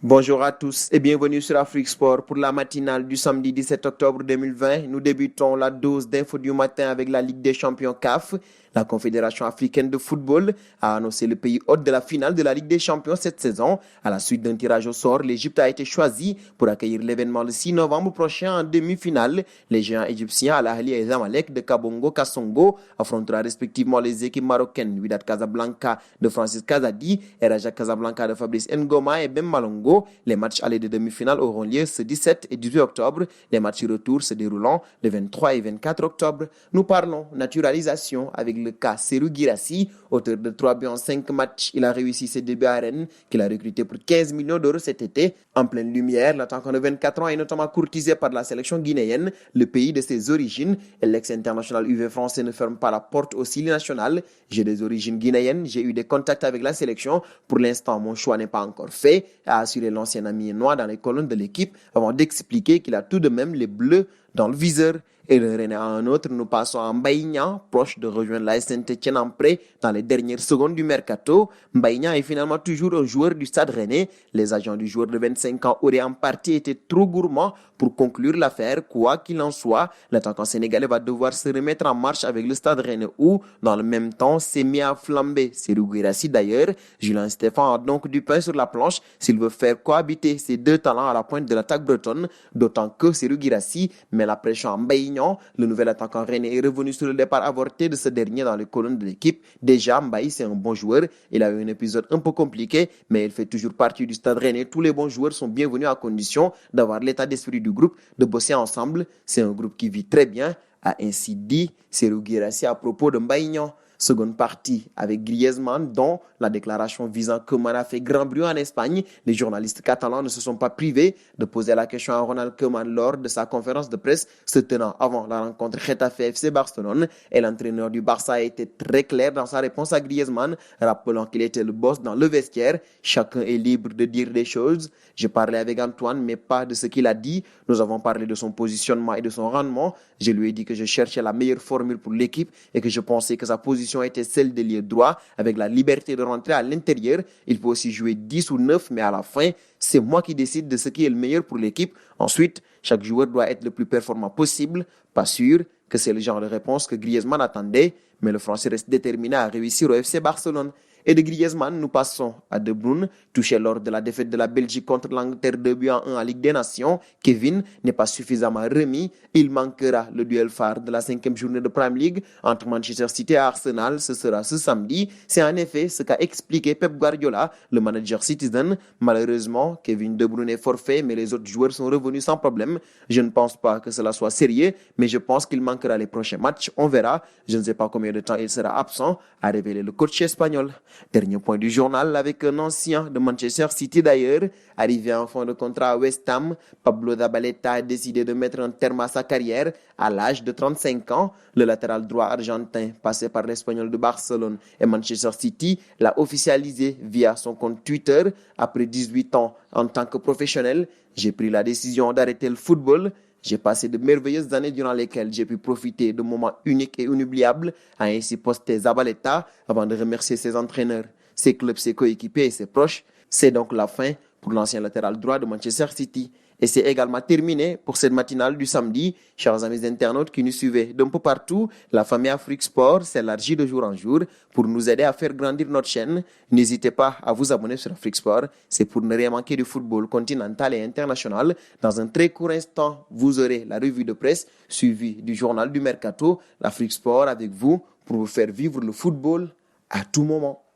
Bonjour à tous et bienvenue sur Afrique Sport pour la matinale du samedi 17 octobre 2020. Nous débutons la dose d'infos du matin avec la Ligue des champions CAF. La Confédération africaine de football a annoncé le pays hôte de la finale de la Ligue des champions cette saison. À la suite d'un tirage au sort, l'Égypte a été choisie pour accueillir l'événement le 6 novembre prochain en demi-finale. Les géants égyptiens Al Ahly et Zamalek de Kabongo Kassongo affronteront respectivement les équipes marocaines Wydad Casablanca de Francis Kazadi et Raja Casablanca de Fabrice Ngoma et Ben Malongo. Les matchs allés de demi-finale auront lieu ce 17 et 18 octobre. Les matchs retour se déroulant le 23 et 24 octobre. Nous parlons naturalisation avec le cas Serhou Guirassy, auteur de 3 buts en 5 matchs. Il a réussi ses débuts à Rennes, qu'il a recruté pour 15 millions d'euros cet été. En pleine lumière, l'attaquant de 24 ans est notamment courtisé par la sélection guinéenne, le pays de ses origines. Et l'ex-international UV français ne ferme pas la porte au Sili national. J'ai des origines guinéennes, j'ai eu des contacts avec la sélection. Pour l'instant, mon choix n'est pas encore fait, a assuré l'ancien ami noir dans les colonnes de l'équipe avant d'expliquer qu'il a tout de même les bleus dans le viseur. Et de René à un autre, nous passons à Mbaïna, proche de rejoindre la Saint-Etienne en prêt dans les dernières secondes du mercato. Mbaïna est finalement toujours un joueur du Stade Rennais. Les agents du joueur de 25 ans auraient en partie été trop gourmands pour conclure l'affaire. Quoi qu'il en soit, l'attaquant sénégalais va devoir se remettre en marche avec le Stade Rennais où, dans le même temps, s'est mis à flamber. Serhou Guirassy d'ailleurs. Julien Stéphan a donc du pain sur la planche s'il veut faire cohabiter ces deux talents à la pointe de l'attaque bretonne, d'autant que Serhou Guirassy met la pression à Mbaïna. Le nouvel attaquant rennais est revenu sur le départ avorté de ce dernier dans les colonnes de l'équipe. Déjà, Mbaye, c'est un bon joueur. Il a eu un épisode un peu compliqué, mais il fait toujours partie du Stade Rennais. Tous les bons joueurs sont bienvenus à condition d'avoir l'état d'esprit du groupe, de bosser ensemble. C'est un groupe qui vit très bien, a ainsi dit Serhou Guirassy à propos de Mbaye. Seconde partie avec Griezmann, dont la déclaration visant Koeman a fait grand bruit en Espagne. Les journalistes catalans ne se sont pas privés de poser la question à Ronald Koeman lors de sa conférence de presse se tenant avant la rencontre Getafe FC Barcelone. Et l'entraîneur du Barça a été très clair dans sa réponse à Griezmann, rappelant qu'il était le boss dans le vestiaire. Chacun est libre de dire des choses. J'ai parlé avec Antoine, mais pas de ce qu'il a dit. Nous avons parlé de son positionnement et de son rendement. Je lui ai dit que je cherchais la meilleure formule pour l'équipe et que je pensais que sa position était celle de l'ailier droit avec la liberté de rentrer à l'intérieur. Il peut aussi jouer 10 ou 9, mais à la fin, c'est moi qui décide de ce qui est le meilleur pour l'équipe. Ensuite, chaque joueur doit être le plus performant possible. Pas sûr que c'est le genre de réponse que Griezmann attendait, mais le Français reste déterminé à réussir au FC Barcelone. Et de Griezmann, nous passons à De Bruyne, touché lors de la défaite de la Belgique contre l'Angleterre 2 buts à 1 en Ligue des Nations. Kevin n'est pas suffisamment remis. Il manquera le duel phare de la 5e journée de Premier League entre Manchester City et Arsenal. Ce sera ce samedi. C'est en effet ce qu'a expliqué Pep Guardiola, le manager Citizen. Malheureusement, Kevin De Bruyne est forfait, mais les autres joueurs sont revenus sans problème. Je ne pense pas que cela soit sérieux, mais je pense qu'il manquera les prochains matchs. On verra. Je ne sais pas combien de temps il sera absent, a révélé le coach espagnol. Dernier point du journal avec un ancien de Manchester City d'ailleurs. Arrivé en fin de contrat à West Ham, Pablo Zabaleta a décidé de mettre un terme à sa carrière à l'âge de 35 ans. Le latéral droit argentin, passé par l'Espagnol de Barcelone et Manchester City, l'a officialisé via son compte Twitter. Après 18 ans en tant que professionnel, j'ai pris la décision d'arrêter le football. J'ai passé de merveilleuses années durant lesquelles j'ai pu profiter de moments uniques et inoubliables, a ainsi posté Zabaleta avant de remercier ses entraîneurs, ses clubs, ses coéquipiers et ses proches. C'est donc la fin pour l'ancien latéral droit de Manchester City. Et c'est également terminé pour cette matinale du samedi. Chers amis internautes qui nous suivez d'un peu partout, la famille Afrique Sport s'élargit de jour en jour pour nous aider à faire grandir notre chaîne. N'hésitez pas à vous abonner sur Afrique Sport. C'est pour ne rien manquer du football continental et international. Dans un très court instant, vous aurez la revue de presse suivie du journal du Mercato, l'Afrique Sport avec vous pour vous faire vivre le football à tout moment.